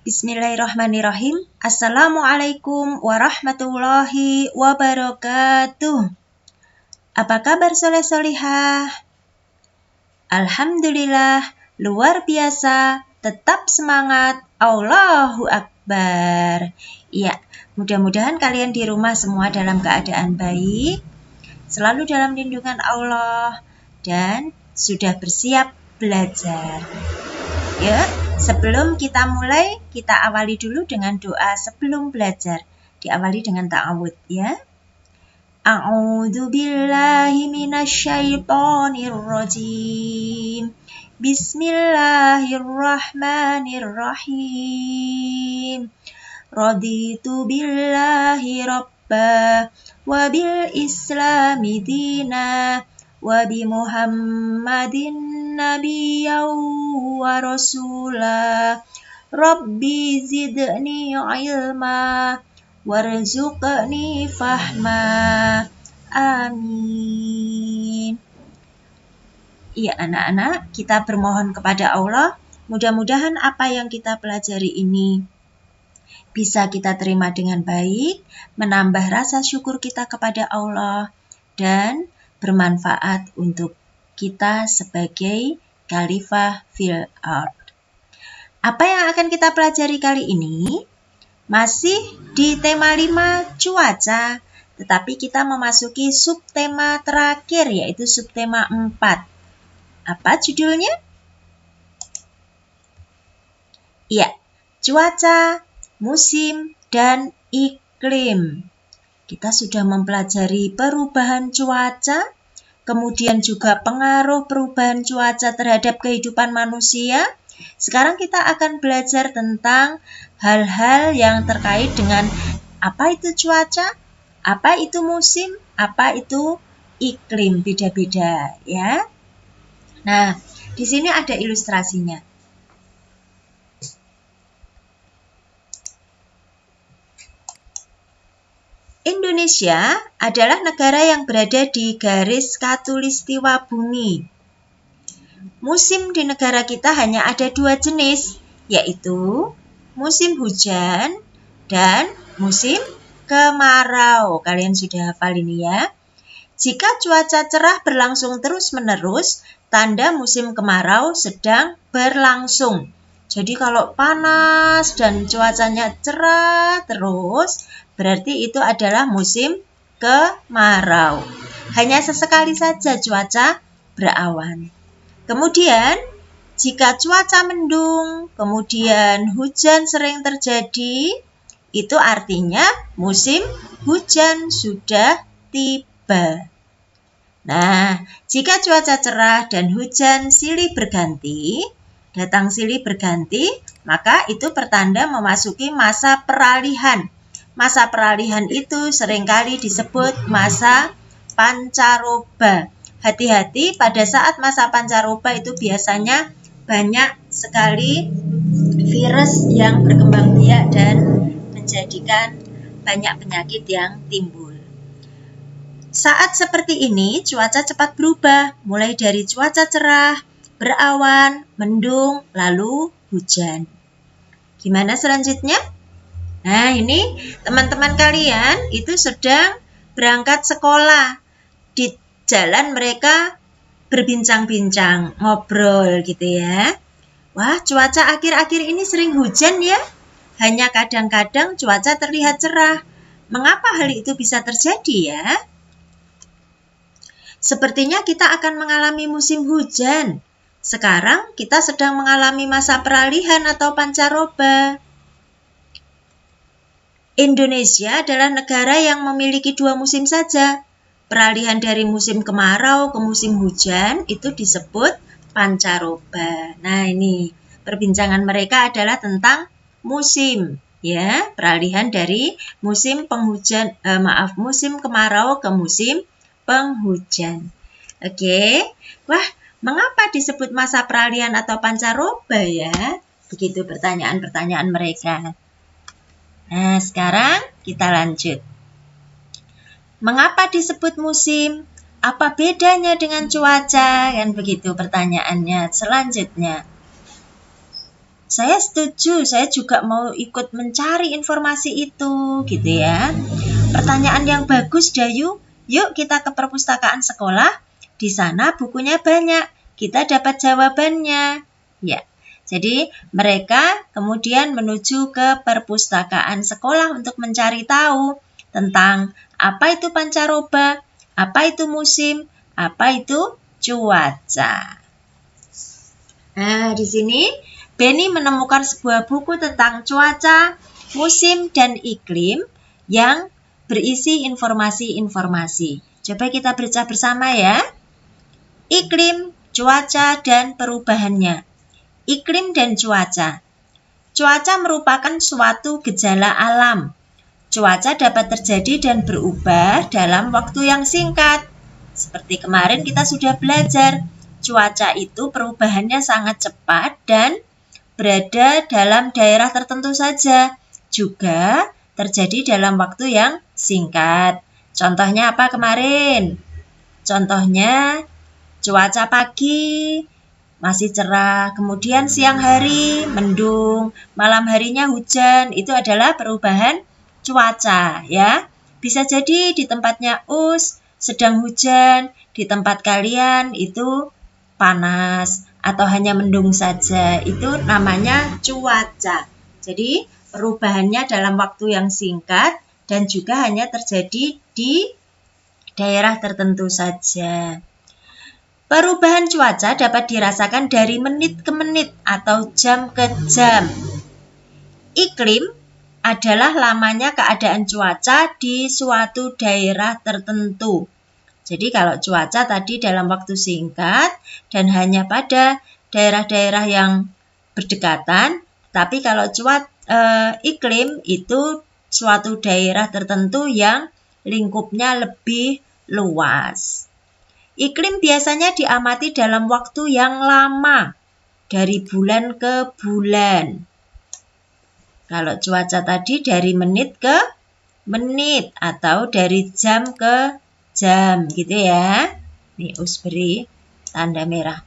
Bismillahirrahmanirrahim. Assalamualaikum warahmatullahi wabarakatuh. Apa kabar soleh-solihah? Alhamdulillah, luar biasa, tetap semangat, Allahu Akbar. Iya, mudah-mudahan kalian di rumah semua dalam keadaan baik, selalu dalam lindungan Allah, dan sudah bersiap belajar. Ya, sebelum kita mulai, kita awali dulu dengan doa sebelum belajar. Diawali dengan ta'awud ya. A'udzu billahi minasyaitonir rajim. Bismillahirrahmanirrahim. Raditu billahi rabba wa bil islami dina wa bi Muhammadin nabiyyan wa rasula. Rabbi zidni ilma warzuqni fahma. Amin. Iya anak-anak, kita bermohon kepada Allah, mudah-mudahan apa yang kita pelajari ini bisa kita terima dengan baik, menambah rasa syukur kita kepada Allah, dan bermanfaat untuk kita sebagai khalifah fil ard. Apa yang akan kita pelajari kali ini? Masih di tema 5 cuaca, tetapi kita memasuki subtema terakhir, yaitu subtema 4. Apa judulnya? Iya, cuaca, musim, dan iklim. Kita sudah mempelajari perubahan cuaca, kemudian juga pengaruh perubahan cuaca terhadap kehidupan manusia. Sekarang kita akan belajar tentang hal-hal yang terkait dengan apa itu cuaca, apa itu musim, apa itu iklim, beda-beda ya. Nah, di sini ada ilustrasinya. Indonesia adalah negara yang berada di garis khatulistiwa bumi. Musim di negara kita hanya ada 2 jenis, yaitu musim hujan dan musim kemarau. Kalian sudah hafal ini ya. Jika cuaca cerah berlangsung terus-menerus, tanda musim kemarau sedang berlangsung. Jadi kalau panas dan cuacanya cerah terus, berarti itu adalah musim kemarau. Hanya sesekali saja cuaca berawan. Kemudian, jika cuaca mendung, kemudian hujan sering terjadi, itu artinya musim hujan sudah tiba. Nah, jika cuaca cerah dan hujan silih berganti, datang silih berganti, maka itu pertanda memasuki masa peralihan. Masa peralihan itu seringkali disebut masa pancaroba. Hati-hati, pada saat masa pancaroba itu biasanya banyak sekali virus yang berkembang biak dan menjadikan banyak penyakit yang timbul. Saat seperti ini, cuaca cepat berubah, mulai dari cuaca cerah, berawan, mendung, lalu hujan. Gimana selanjutnya? Nah, ini teman-teman kalian itu sedang berangkat sekolah. Di jalan mereka berbincang-bincang, ngobrol gitu ya. Wah, cuaca akhir-akhir ini sering hujan ya. Hanya kadang-kadang cuaca terlihat cerah. Mengapa hal itu bisa terjadi ya? Sepertinya kita akan mengalami musim hujan. Sekarang kita sedang mengalami masa peralihan atau pancaroba. Indonesia adalah negara yang memiliki 2 musim saja. Peralihan dari musim kemarau ke musim hujan itu disebut pancaroba. Nah, ini perbincangan mereka adalah tentang musim, ya, peralihan dari musim musim kemarau ke musim penghujan. Oke. Wah, mengapa disebut masa peralihan atau pancaroba ya? Begitu pertanyaan-pertanyaan mereka. Nah, sekarang kita lanjut. Mengapa disebut musim? Apa bedanya dengan cuaca? Kan begitu pertanyaannya selanjutnya. saya setuju, saya juga mau ikut mencari informasi itu, gitu ya. Pertanyaan yang bagus, Dayu. Yuk kita ke perpustakaan sekolah. Di sana bukunya banyak. Kita dapat jawabannya. Ya. Jadi mereka kemudian menuju ke perpustakaan sekolah untuk mencari tahu tentang apa itu pancaroba, apa itu musim, apa itu cuaca. Nah, di sini Benny menemukan sebuah buku tentang cuaca, musim, dan iklim yang berisi informasi-informasi. Coba kita baca bersama ya. Iklim, cuaca, dan perubahannya. Iklim dan cuaca. Cuaca merupakan suatu gejala alam. Cuaca dapat terjadi dan berubah dalam waktu yang singkat. Seperti kemarin kita sudah belajar, cuaca itu perubahannya sangat cepat dan berada dalam daerah tertentu saja. Juga terjadi dalam waktu yang singkat. Contohnya apa kemarin? Contohnya cuaca pagi masih cerah, kemudian siang hari mendung, malam harinya hujan. Itu adalah perubahan cuaca ya. Bisa jadi di tempatnya Us sedang hujan, di tempat kalian itu panas atau hanya mendung saja. Itu namanya cuaca. Jadi perubahannya dalam waktu yang singkat dan juga hanya terjadi di daerah tertentu saja. Perubahan cuaca dapat dirasakan dari menit ke menit atau jam ke jam. Iklim adalah lamanya keadaan cuaca di suatu daerah tertentu. Jadi kalau cuaca tadi dalam waktu singkat dan hanya pada daerah-daerah yang berdekatan, tapi kalau iklim itu suatu daerah tertentu yang lingkupnya lebih luas. Iklim biasanya diamati dalam waktu yang lama, dari bulan ke bulan. Kalau cuaca tadi dari menit ke menit atau dari jam ke jam, gitu ya. Nih, Us beri tanda merah.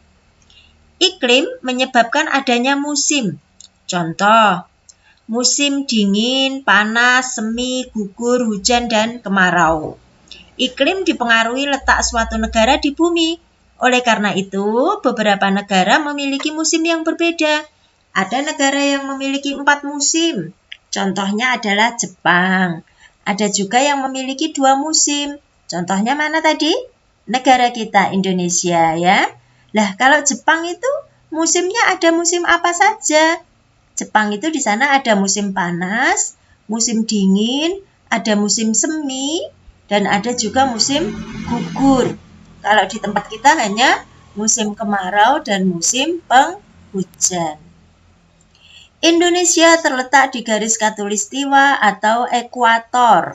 Iklim menyebabkan adanya musim. Contoh, musim dingin, panas, semi, gugur, hujan, dan kemarau. Iklim dipengaruhi letak suatu negara di bumi. Oleh karena itu, beberapa negara memiliki musim yang berbeda. Ada negara yang memiliki 4 musim. Contohnya adalah Jepang. Ada juga yang memiliki 2 musim. Contohnya mana tadi? Negara kita, Indonesia ya. Lah, kalau Jepang itu musimnya ada musim apa saja? Jepang itu di sana ada musim panas, musim dingin, ada musim semi, dan ada juga musim gugur. Kalau di tempat kita hanya musim kemarau dan musim penghujan. Indonesia terletak di garis khatulistiwa atau ekuator.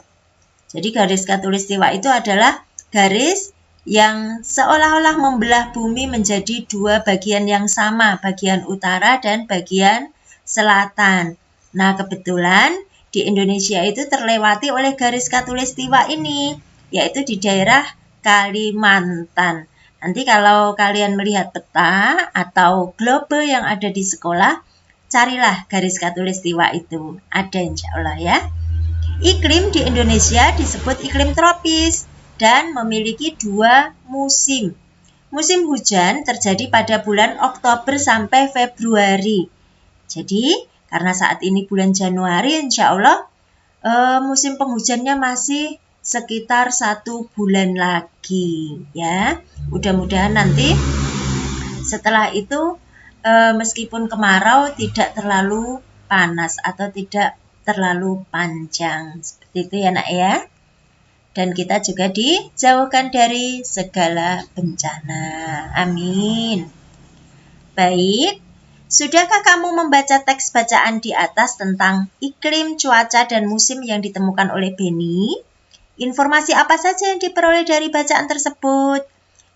Jadi garis khatulistiwa itu adalah garis yang seolah-olah membelah bumi menjadi 2 bagian yang sama, bagian utara dan bagian selatan. Nah, kebetulan di Indonesia itu terlewati oleh garis khatulistiwa ini, yaitu di daerah Kalimantan. Nanti kalau kalian melihat peta atau globe yang ada di sekolah, carilah garis khatulistiwa itu. Ada insya Allah ya. Iklim di Indonesia disebut iklim tropis dan memiliki 2 musim. Musim hujan terjadi pada bulan Oktober sampai Februari. Jadi, karena saat ini bulan Januari, insya Allah musim penghujannya masih sekitar 1 bulan lagi ya. Mudah-mudahan nanti setelah itu meskipun kemarau tidak terlalu panas atau tidak terlalu panjang. Seperti itu ya nak ya. Dan kita juga dijauhkan dari segala bencana. Amin. Baik. Sudahkah kamu membaca teks bacaan di atas tentang iklim, cuaca, dan musim yang ditemukan oleh Benny? Informasi apa saja yang diperoleh dari bacaan tersebut?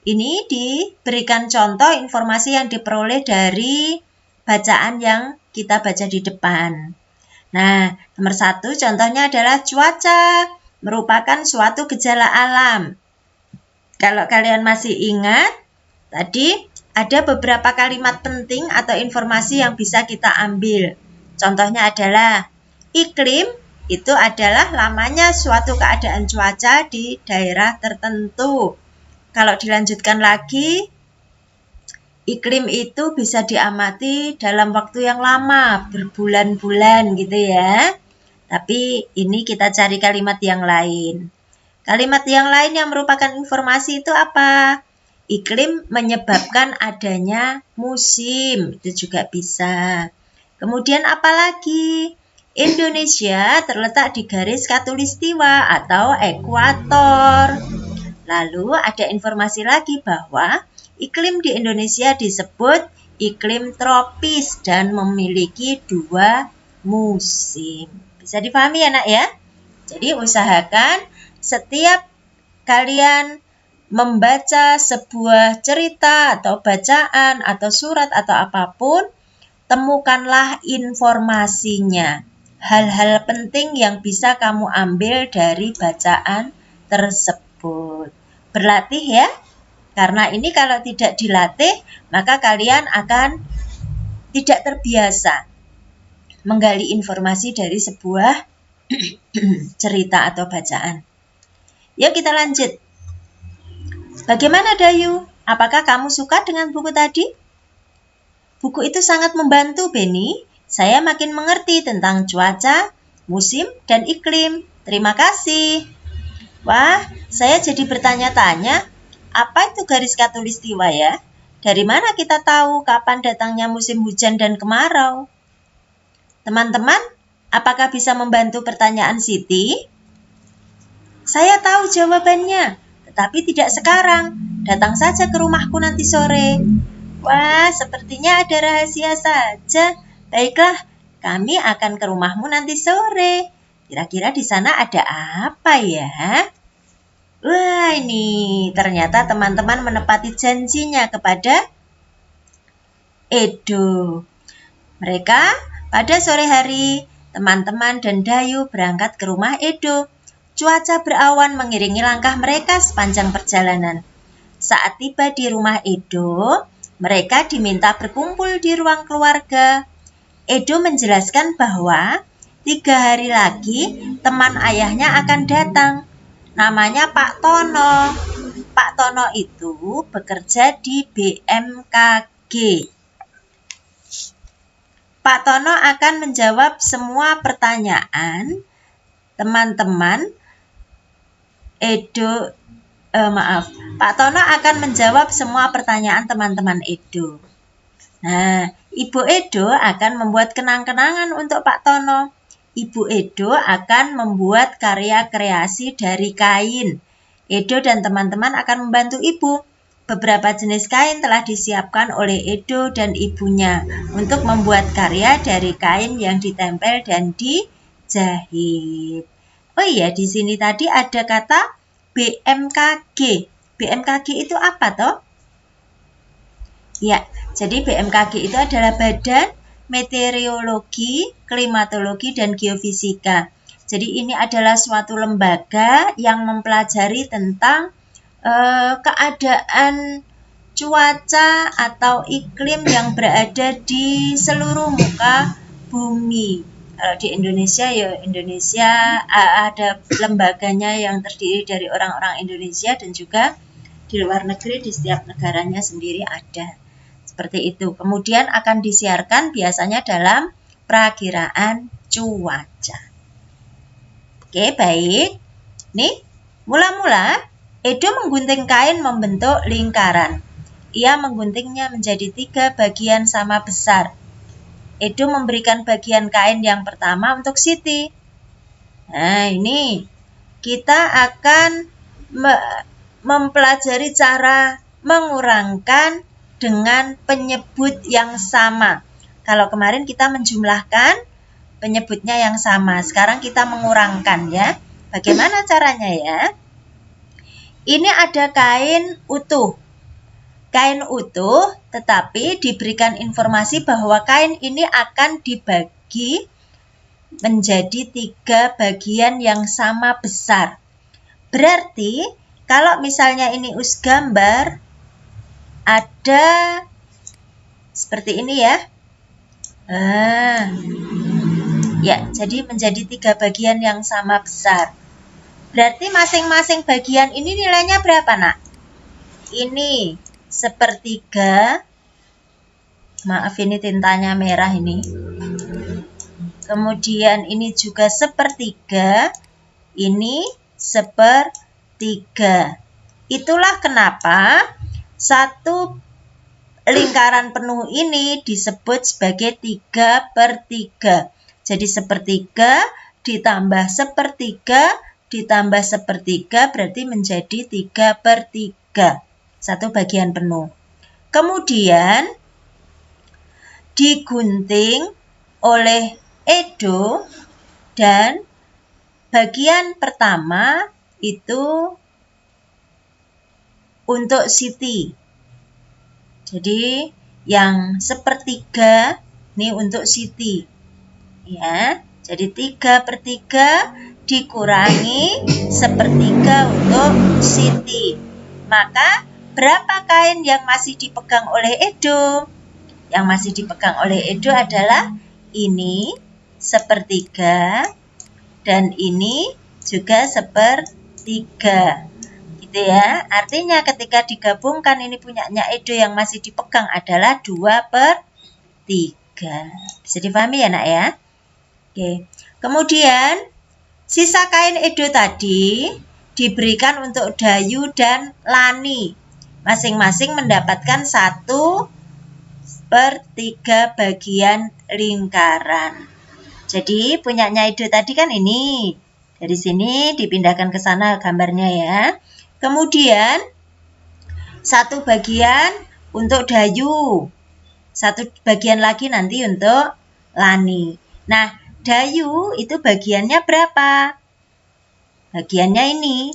Ini diberikan contoh informasi yang diperoleh dari bacaan yang kita baca di depan. Nah, nomor 1 contohnya adalah cuaca merupakan suatu gejala alam. Kalau kalian masih ingat, tadi ada beberapa kalimat penting atau informasi yang bisa kita ambil. Contohnya adalah iklim itu adalah lamanya suatu keadaan cuaca di daerah tertentu. Kalau dilanjutkan lagi, iklim itu bisa diamati dalam waktu yang lama, berbulan-bulan gitu ya. Tapi ini kita cari kalimat yang lain. Kalimat yang lain yang merupakan informasi itu apa? Iklim menyebabkan adanya musim, itu juga bisa. Kemudian apa lagi? Indonesia terletak di garis khatulistiwa atau ekuator. Lalu ada informasi lagi bahwa iklim di Indonesia disebut iklim tropis dan memiliki 2 musim. Bisa dipahami ya nak ya? Jadi usahakan setiap kalian membaca sebuah cerita atau bacaan atau surat atau apapun, temukanlah informasinya. Hal-hal penting yang bisa kamu ambil dari bacaan tersebut. Berlatih ya, karena ini kalau tidak dilatih, maka kalian akan tidak terbiasa menggali informasi dari sebuah cerita atau bacaan. Yuk kita lanjut. Bagaimana Dayu? Apakah kamu suka dengan buku tadi? Buku itu sangat membantu, Beni. Saya makin mengerti tentang cuaca, musim, dan iklim. Terima kasih. Wah, saya jadi bertanya-tanya, apa itu garis khatulistiwa ya? Dari mana kita tahu kapan datangnya musim hujan dan kemarau? Teman-teman, apakah bisa membantu pertanyaan Siti? Saya tahu jawabannya, tetapi tidak sekarang. Datang saja ke rumahku nanti sore. Wah, sepertinya ada rahasia saja. Baiklah, kami akan ke rumahmu nanti sore. Kira-kira di sana ada apa ya? Wah, ini ternyata teman-teman menepati janjinya kepada Edo. Mereka pada sore hari, teman-teman dan Dayu berangkat ke rumah Edo. Cuaca berawan mengiringi langkah mereka sepanjang perjalanan. Saat tiba di rumah Edo, mereka diminta berkumpul di ruang keluarga. Edo menjelaskan bahwa 3 hari lagi teman ayahnya akan datang. Namanya Pak Tono. Pak Tono itu bekerja di BMKG. Pak Tono akan menjawab semua pertanyaan teman-teman Edo. Pak Tono akan menjawab semua pertanyaan teman-teman Edo. Nah, Ibu Edo akan membuat kenang-kenangan untuk Pak Tono. Ibu Edo akan membuat karya kreasi dari kain. Edo dan teman-teman akan membantu Ibu. Beberapa jenis kain telah disiapkan oleh Edo dan ibunya untuk membuat karya dari kain yang ditempel dan dijahit. Oh iya, di sini tadi ada kata BMKG. BMKG itu apa toh? Ya, jadi BMKG itu adalah Badan Meteorologi, Klimatologi, dan Geofisika. Jadi ini adalah suatu lembaga yang mempelajari tentang keadaan cuaca atau iklim yang berada di seluruh muka bumi. Kalau di Indonesia ya Indonesia ada lembaganya yang terdiri dari orang-orang Indonesia dan juga di luar negeri di setiap negaranya sendiri ada. Seperti itu. Kemudian akan disiarkan biasanya dalam perakiraan cuaca. Oke, baik. Nih, mula-mula Edo menggunting kain membentuk lingkaran. Ia mengguntingnya menjadi 3 bagian sama besar. Edo memberikan bagian kain yang pertama untuk Siti. Nah, ini kita akan mempelajari cara mengurangkan dengan penyebut yang sama. Kalau kemarin kita menjumlahkan, penyebutnya yang sama. Sekarang kita mengurangkan ya. Bagaimana caranya ya? Ini ada kain utuh. Kain utuh tetapi diberikan informasi bahwa kain ini akan dibagi menjadi 3 bagian yang sama besar. Berarti kalau misalnya ini gambar ada Seperti ini ya. Ya, jadi menjadi 3 bagian yang sama besar. Berarti masing-masing bagian ini nilainya berapa, nak? Ini sepertiga. Maaf, ini tintanya merah ini. Kemudian ini juga sepertiga. Ini sepertiga. Itulah kenapa satu lingkaran penuh ini disebut sebagai 3/3. Jadi sepertiga ditambah sepertiga ditambah sepertiga berarti menjadi 3/3. Satu bagian penuh. Kemudian digunting oleh Edo dan bagian pertama itu untuk Siti. Jadi yang sepertiga ini untuk Siti. Ya, jadi 3/3 dikurangi sepertiga untuk Siti. Maka berapa kain yang masih dipegang oleh Edo? Yang masih dipegang oleh Edo adalah ini sepertiga dan ini juga sepertiga. Gitu ya. Artinya ketika digabungkan ini punyanya Edo yang masih dipegang adalah 2/3. Bisa dipahami ya, nak ya? Oke. Kemudian sisa kain Edo tadi diberikan untuk Dayu dan Lani. Masing-masing mendapatkan 1/3 bagian lingkaran. Jadi punyanya Edo tadi kan ini. Dari sini dipindahkan ke sana gambarnya ya. Kemudian satu bagian untuk Dayu. Satu bagian lagi nanti untuk Lani. Nah, Dayu itu bagiannya berapa? Bagiannya ini.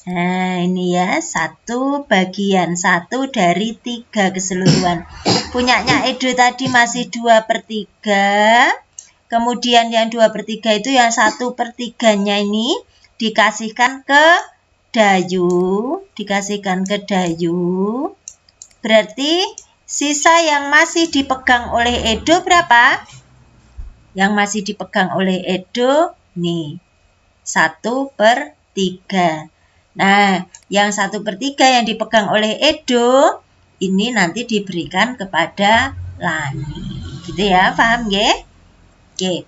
Nah, ini ya, satu bagian, 1 dari 3 keseluruhan. Punyanya Edo tadi masih 2/3. Kemudian yang 2/3 itu yang 1/3-nya ini dikasihkan ke Dayu. Berarti sisa yang masih dipegang oleh Edo berapa? Yang masih dipegang oleh Edo nih 1/3. Nah, yang 1/3 yang dipegang oleh Edo ini nanti diberikan kepada Lani. Gitu ya, paham ya? Oke.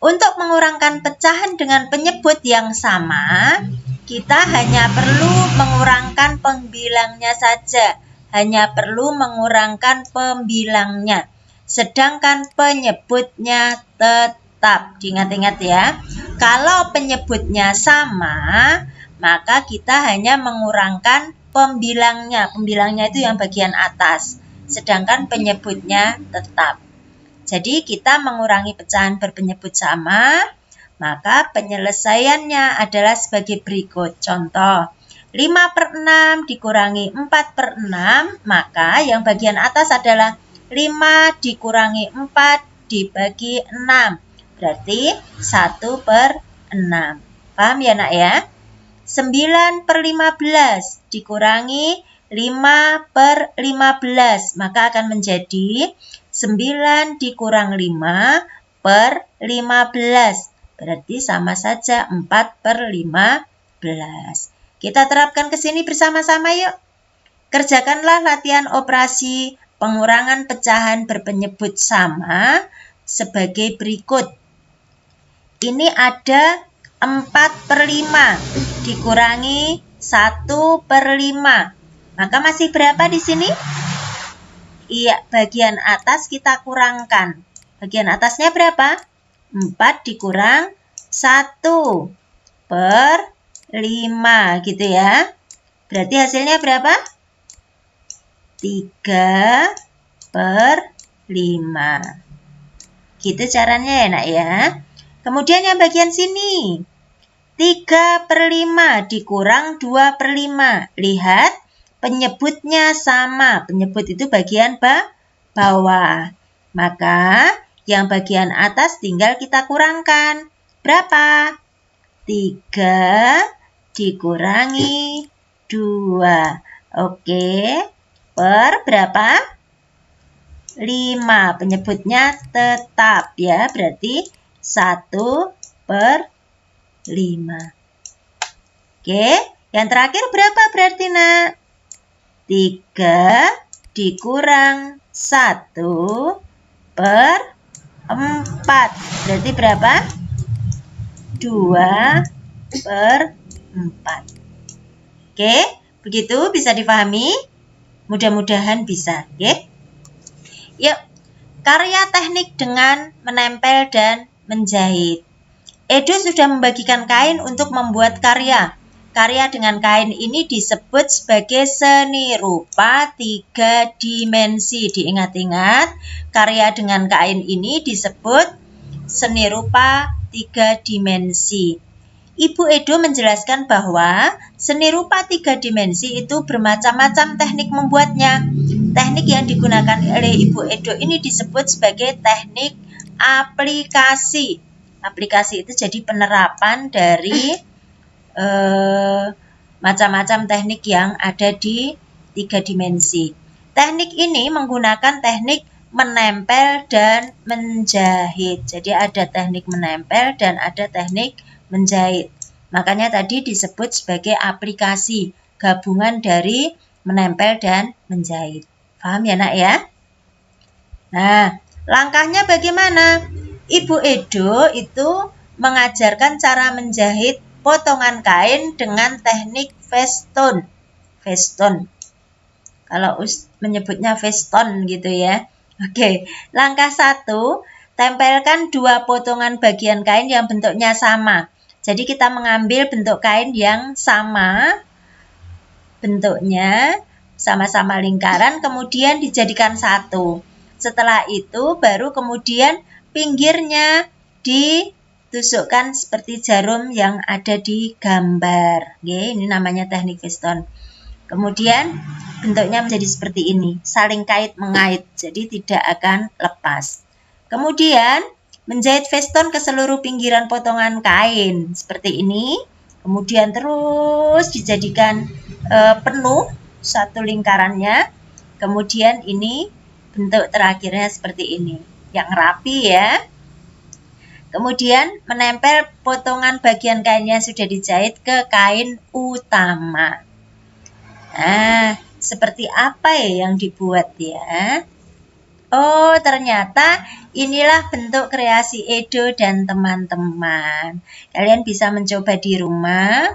Untuk mengurangkan pecahan dengan penyebut yang sama, kita hanya perlu mengurangkan pembilangnya saja. Hanya perlu mengurangkan pembilangnya. Sedangkan penyebutnya tetap. Diingat-ingat ya. Kalau penyebutnya sama, maka kita hanya mengurangkan pembilangnya. Pembilangnya itu yang bagian atas. Sedangkan penyebutnya tetap. Jadi kita mengurangi pecahan berpenyebut sama, maka penyelesaiannya adalah sebagai berikut. Contoh, 5/6 dikurangi 4/6, maka yang bagian atas adalah 5 dikurangi 4 dibagi 6. Berarti 1/6. Paham ya, nak ya? 9/15 dikurangi 5/15, maka akan menjadi 9 dikurang 5/15. Berarti sama saja 4/15. Kita terapkan ke sini bersama-sama yuk. Kerjakanlah latihan operasi pengurangan pecahan berpenyebut sama sebagai berikut. Ini ada 4/5 dikurangi 1/5. Maka masih berapa di sini? Iya, bagian atas kita kurangkan. Bagian atasnya berapa? 4 dikurang 1/5 gitu ya. Berarti hasilnya berapa? 3/5. Gitu caranya ya, nak ya. Kemudian yang bagian sini. 3/5 dikurang 2/5. Lihat. Penyebutnya sama. Penyebut itu bagian bawah. Maka yang bagian atas tinggal kita kurangkan. Berapa? 3 dikurangi 2. Oke. per berapa? 5. Penyebutnya tetap ya, berarti 1/5. Oke, yang terakhir berapa berarti nak? 3 dikurang 1/4. Berarti berapa? 2/4. Oke, begitu bisa dipahami? Mudah-mudahan bisa. Oke. Yuk, karya teknik dengan menempel dan menjahit. Edo sudah membagikan kain untuk membuat karya. Karya dengan kain ini disebut sebagai seni rupa 3 dimensi. Diingat-ingat, karya dengan kain ini disebut seni rupa 3 dimensi. Ibu Edo menjelaskan bahwa seni rupa 3 dimensi itu bermacam-macam teknik membuatnya. Teknik yang digunakan oleh Ibu Edo ini disebut sebagai teknik aplikasi. Aplikasi itu jadi penerapan dari macam-macam teknik yang ada di 3 dimensi. Teknik ini menggunakan teknik menempel dan menjahit. Jadi ada teknik menempel dan ada teknik menjahit. Makanya tadi disebut sebagai aplikasi, gabungan dari menempel dan menjahit. Paham ya nak ya? Nah, langkahnya bagaimana? Ibu Edo itu mengajarkan cara menjahit potongan kain dengan teknik veston. Veston. Kalau menyebutnya veston gitu ya. Oke, langkah 1, tempelkan 2 potongan bagian kain yang bentuknya sama. Jadi kita mengambil bentuk kain yang sama, bentuknya sama-sama lingkaran, kemudian dijadikan satu. Setelah itu baru kemudian pinggirnya ditusukkan seperti jarum yang ada di gambar. Oke, ini namanya teknik veston. Kemudian bentuknya menjadi seperti ini, saling kait-mengait, jadi tidak akan lepas. Kemudian menjahit veston ke seluruh pinggiran potongan kain seperti ini. Kemudian terus dijadikan penuh satu lingkarannya. Kemudian ini bentuk terakhirnya seperti ini, yang rapi ya. Kemudian menempel potongan bagian kain yang sudah dijahit ke kain utama. Nah, seperti apa ya yang dibuat ya? Oh, ternyata inilah bentuk kreasi Edo dan teman-teman. Kalian bisa mencoba di rumah,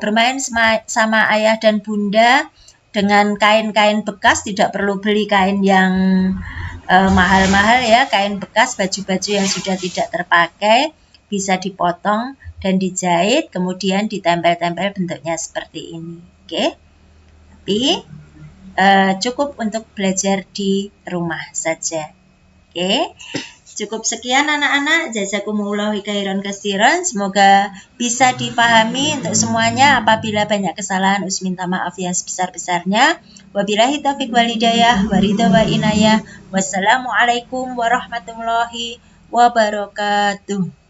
bermain sama ayah dan bunda dengan kain-kain bekas. Tidak perlu beli kain yang mahal-mahal ya. Kain bekas, baju-baju yang sudah tidak terpakai bisa dipotong dan dijahit, kemudian ditempel-tempel bentuknya seperti ini. Oke, tapi cukup untuk belajar di rumah saja. Oke, cukup sekian anak-anak. Jazakumullahu khairan katsiran. Semoga bisa dipahami untuk semuanya. Apabila banyak kesalahan, minta maaf yang sebesar-besarnya. Wabillahi taufiq wal hidayah, waridha wa inayah. Wassalamualaikum warahmatullahi wabarakatuh.